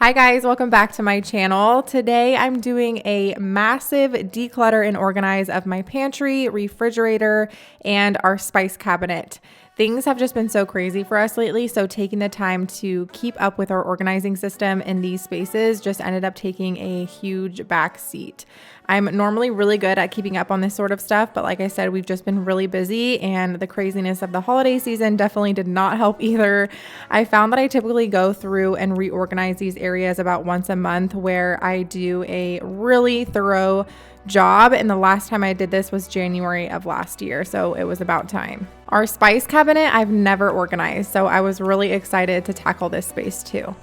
Hi guys, welcome back to my channel. Today I'm doing a massive declutter and organize of my pantry, refrigerator, and our spice cabinet. Things have just been so crazy for us lately, so taking the time to keep up with our organizing system in these spaces just ended up taking a huge back seat. I'm normally really good at keeping up on this sort of stuff, but like I said, we've just been really busy and the craziness of the holiday season definitely did not help either. I found that I typically go through and reorganize these areas about once a month where I do a really thorough job, and the last time I did this was January of last year, so it was about time. Our spice cabinet I've never organized, so I was really excited to tackle this space too.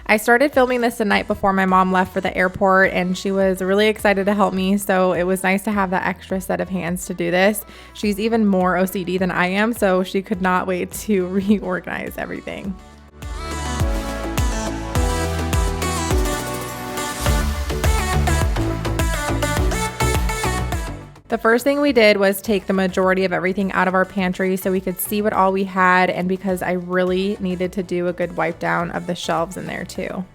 I started filming this the night before my mom left for the airport, and she was really excited to help me, so it was nice to have that extra set of hands to do this. She's even more OCD than I am, so she could not wait to reorganize everything. The first thing we did was take the majority of everything out of our pantry so we could see what all we had, and because I really needed to do a good wipe down of the shelves in there too.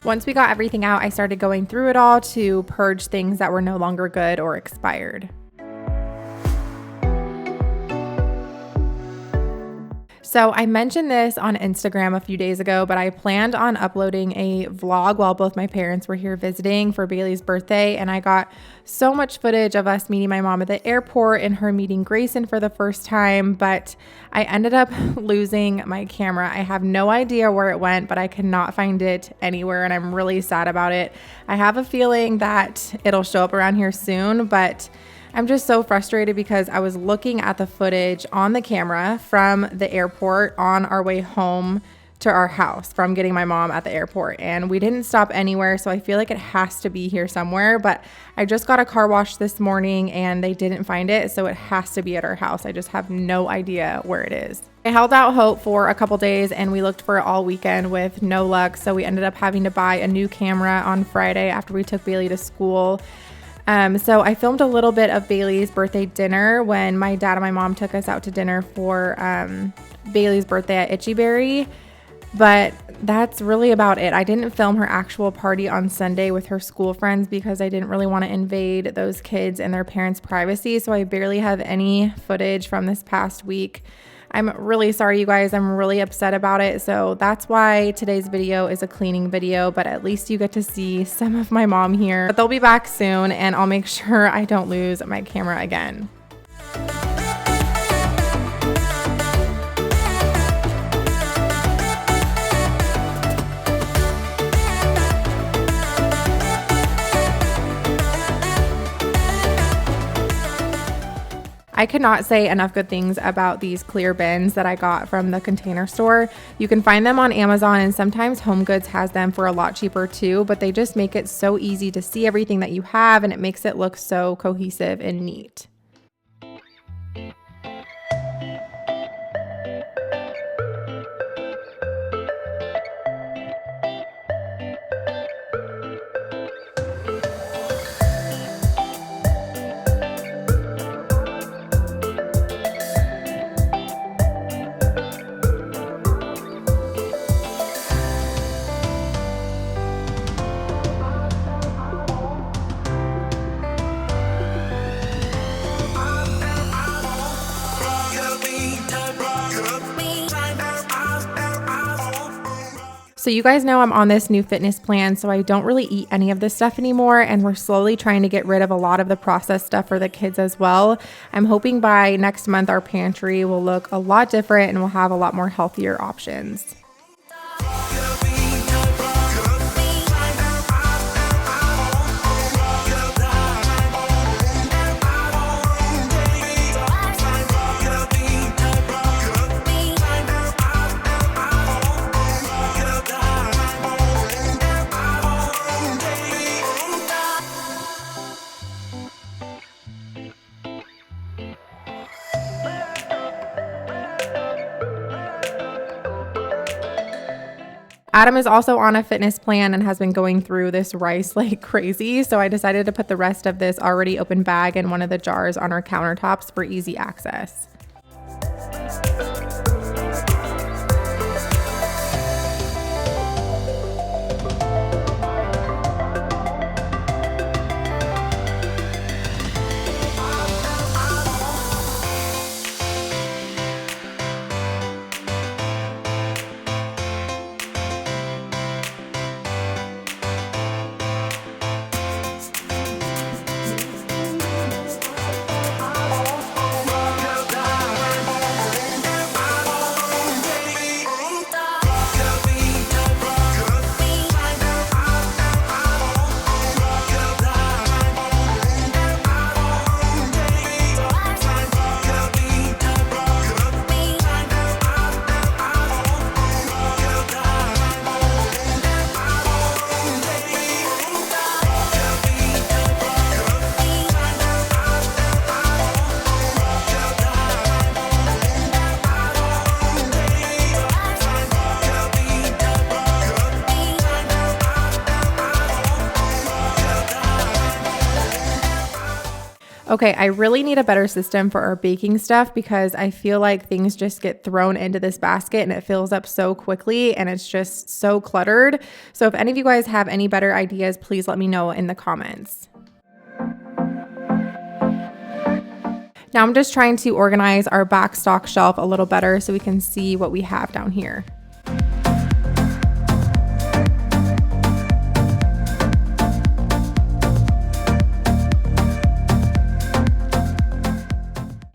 Once we got everything out, I started going through it all to purge things that were no longer good or expired. So I mentioned this on Instagram a few days ago, but I planned on uploading a vlog while both my parents were here visiting for Bailey's birthday, and I got so much footage of us meeting my mom at the airport and her meeting Grayson for the first time, but I ended up losing my camera. I have no idea where it went, but I cannot find it anywhere, and I'm really sad about it. I have a feeling that it'll show up around here soon, but I'm just so frustrated because I was looking at the footage on the camera from the airport on our way home to our house from getting my mom at the airport, and we didn't stop anywhere, so I feel like it has to be here somewhere, but I just got a car wash this morning and they didn't find it, so it has to be at our house. I just have no idea where it is. I held out hope for a couple days and we looked for it all weekend with no luck, so we ended up having to buy a new camera on Friday after we took Bailey to school. So I filmed a little bit of Bailey's birthday dinner when my dad and my mom took us out to dinner for Bailey's birthday at Itchy Berry, but that's really about it. I didn't film her actual party on Sunday with her school friends because I didn't really want to invade those kids and their parents' privacy, so I barely have any footage from this past week. I'm really sorry, you guys. I'm really upset about it. So that's why today's video is a cleaning video, but at least you get to see some of my mom here. But they'll be back soon and I'll make sure I don't lose my camera again. I cannot say enough good things about these clear bins that I got from the Container Store. You can find them on Amazon, and sometimes HomeGoods has them for a lot cheaper too, but they just make it so easy to see everything that you have, and it makes it look so cohesive and neat. So you guys know I'm on this new fitness plan, so I don't really eat any of this stuff anymore, and we're slowly trying to get rid of a lot of the processed stuff for the kids as well. I'm hoping by next month our pantry will look a lot different and we'll have a lot more healthier options. Adam is also on a fitness plan and has been going through this rice like crazy, so I decided to put the rest of this already open bag in one of the jars on our countertops for easy access. Okay, I really need a better system for our baking stuff because I feel like things just get thrown into this basket and it fills up so quickly and it's just so cluttered. So if any of you guys have any better ideas, please let me know in the comments. Now I'm just trying to organize our back stock shelf a little better so we can see what we have down here.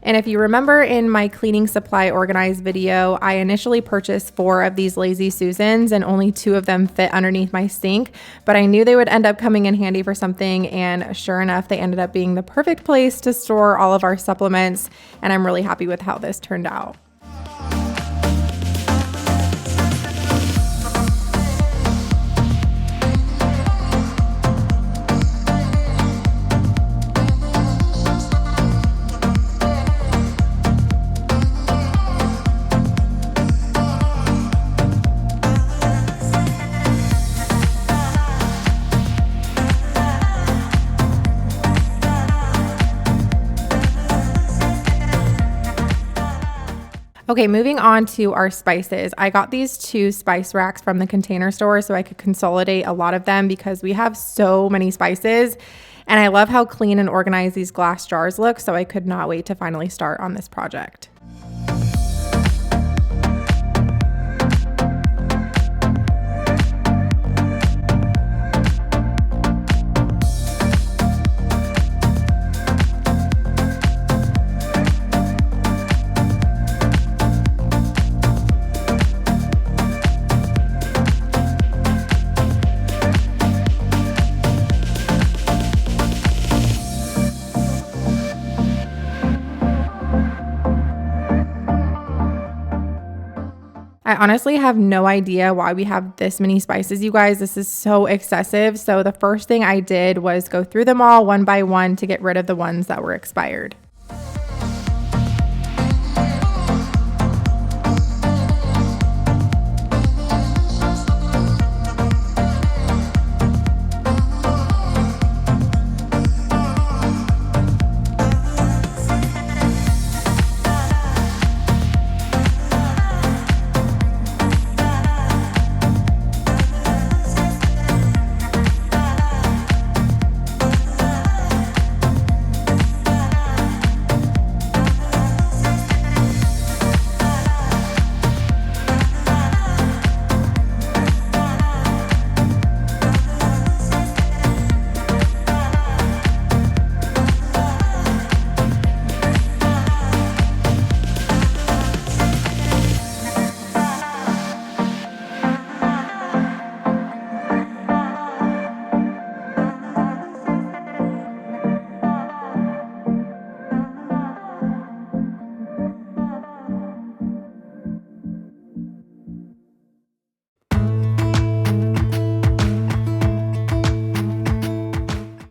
And if you remember in my cleaning supply organized video, I initially purchased 4 of these Lazy Susans and only 2 of them fit underneath my sink, but I knew they would end up coming in handy for something, and sure enough, they ended up being the perfect place to store all of our supplements, and I'm really happy with how this turned out. Okay, moving on to our spices. I got these 2 spice racks from the Container Store so I could consolidate a lot of them because we have so many spices, and I love how clean and organized these glass jars look, so I could not wait to finally start on this project. I honestly have no idea why we have this many spices, you guys. This is so excessive. So the first thing I did was go through them all one by one to get rid of the ones that were expired.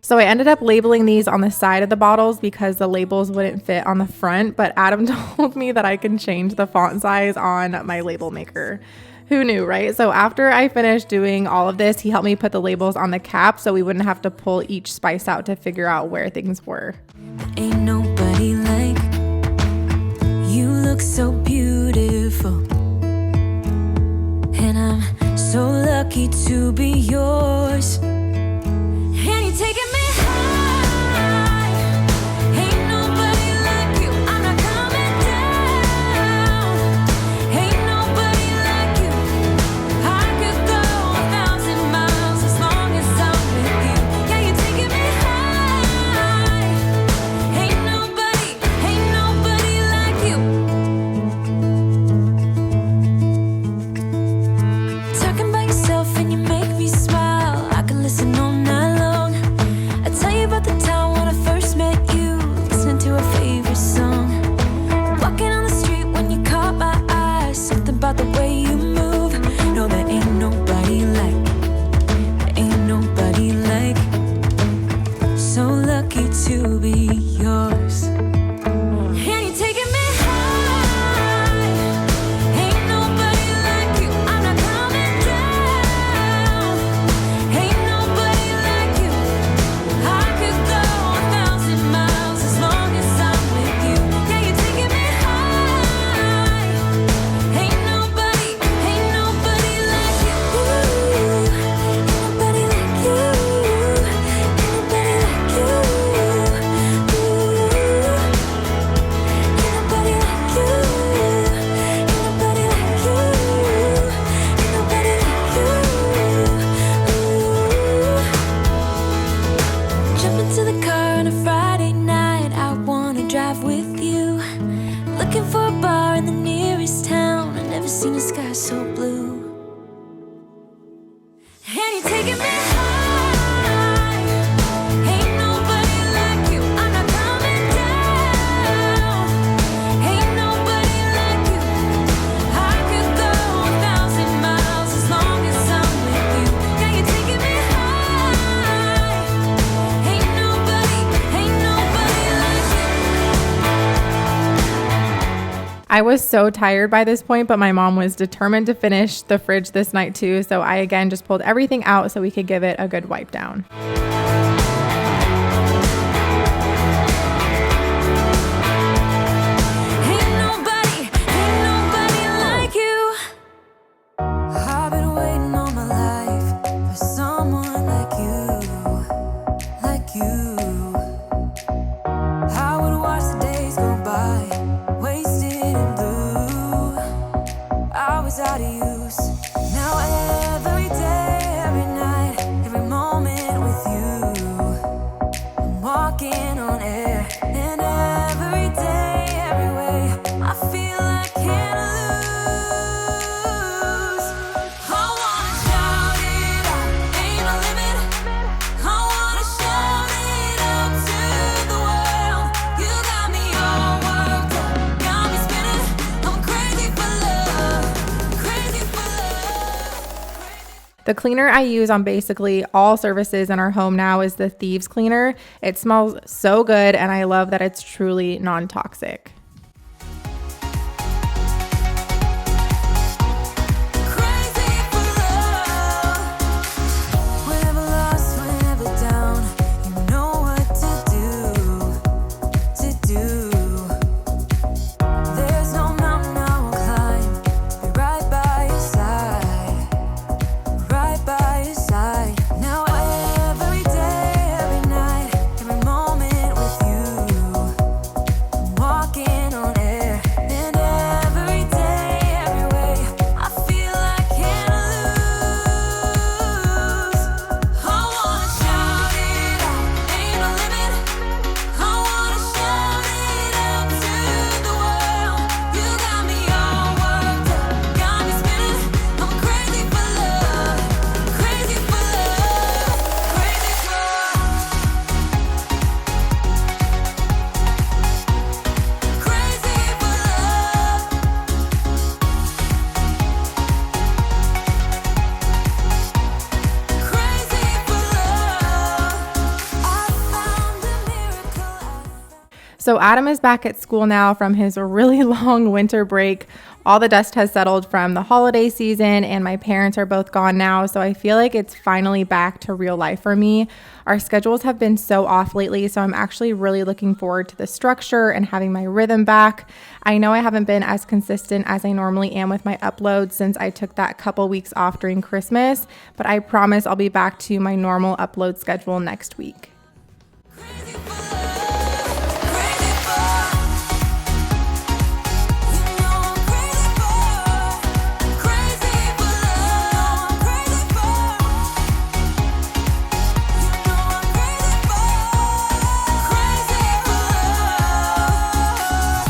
So I ended up labeling these on the side of the bottles because the labels wouldn't fit on the front, but Adam told me that I can change the font size on my label maker. Who knew, right? So after I finished doing all of this, he helped me put the labels on the cap so we wouldn't have to pull each spice out to figure out where things were. Ain't nobody like you, look so beautiful, and I'm so lucky to be yours. And you're taking me high. Ain't nobody like you. I'm not coming down. Ain't nobody like you. I could go 1,000 miles as long as I'm with you. Yeah, you're taking me high. Ain't nobody like you. Talking about yourself and you make me smile. I can listen all night long. seen a sky so blue. And you're taking me high. Ain't nobody like you. I'm not coming down. Ain't nobody like you. I could go 1,000 miles as long as I'm with you. Yeah, you're taking me high. Ain't nobody like you. I was so tired by this point, but my mom was determined to finish the fridge this night too. So I again just pulled everything out so we could give it a good wipe down. Ain't nobody like you. I've been waiting all my life for someone like you, like you. I would watch the days go by, wasted and blue. I was out of use. Now every day, every night, every moment with you, I'm walking on air. And every day, every way, I feel I can't lose. I wanna shout it out, ain't no limit. I wanna shout it out to the world. You got me all worked up, got me spinning. I'm crazy for love, crazy for love. The cleaner I use on basically all surfaces in our home now is the Thieves Cleaner. It smells so good and I love that it's truly non-toxic. Crazy for love. Whenever lost, whenever down, you know what to do. There's no mountain I won't climb, be right by your side, right by your side. Now every day, every night, every moment with you, I'm walking on air. And every day, every way, I feel I can't lose. I wanna shout it out, ain't no limit. I wanna shout it out to the world. You got me all worked up, got me spinning. I'm crazy for love, crazy for love, crazy for love, crazy for love. Crazy for love. I found a miracle. So Adam is back at school now from his really long winter break. All the dust has settled from the holiday season and my parents are both gone now. So I feel like it's finally back to real life for me. Our schedules have been so off lately. So I'm actually really looking forward to the structure and having my rhythm back. I know I haven't been as consistent as I normally am with my uploads since I took that couple weeks off during Christmas, but I promise I'll be back to my normal upload schedule next week. Crazy for love, crazy for. You know I'm crazy for, crazy for love, crazy for. You know I'm crazy for, crazy for love.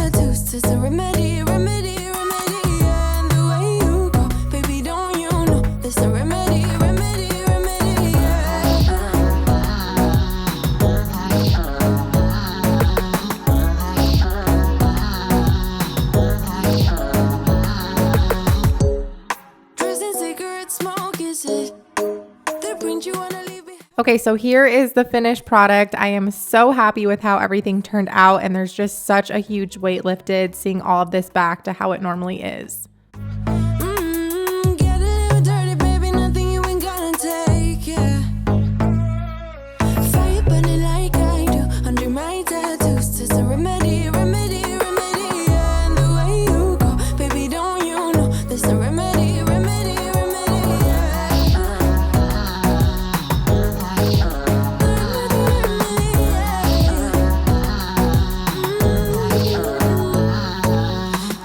tattoos, just a remedy, remedy, remedy. And the way you go, baby, don't you know? There's a remedy, remedy, remedy. Dressing cigarette smoke, is it? The print you wanna leave behind. Okay, so here is the finished product. I am so happy with how everything turned out, and there's just such a huge weight lifted seeing all of this back to how it normally is. Get a little dirty, baby, nothing you ain't gonna take, yeah. Fire burning like I do under my tattoos, just a remedy, remedy, remedy. And the way you go, baby, don't you know? There's a remedy, remedy, remedy.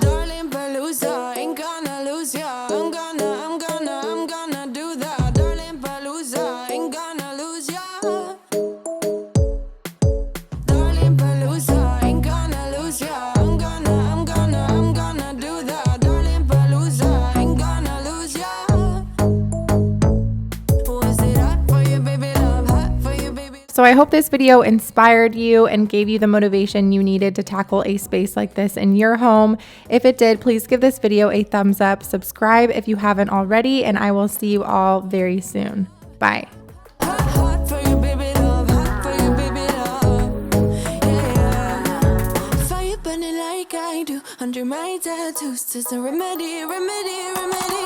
Darling Palooza, ain't gonna lose ya. I'm gonna do that. Darling Palooza, ain't gonna lose ya. Darling Palooza, ain't gonna lose ya. I'm gonna do that. Darling Palooza, ain't gonna lose ya. Was it hot for you, baby love? Hot for you, baby. So I hope this video inspired you and gave you the motivation you needed to tackle a space like this in your home. If it did, please give this video a thumbs up, subscribe if you haven't already, and I will see you all very soon. Bye. Hot for you, baby love. Hot for you, baby love. Yeah. Fire burning like I do under my tattoos. Just a remedy, remedy, remedy.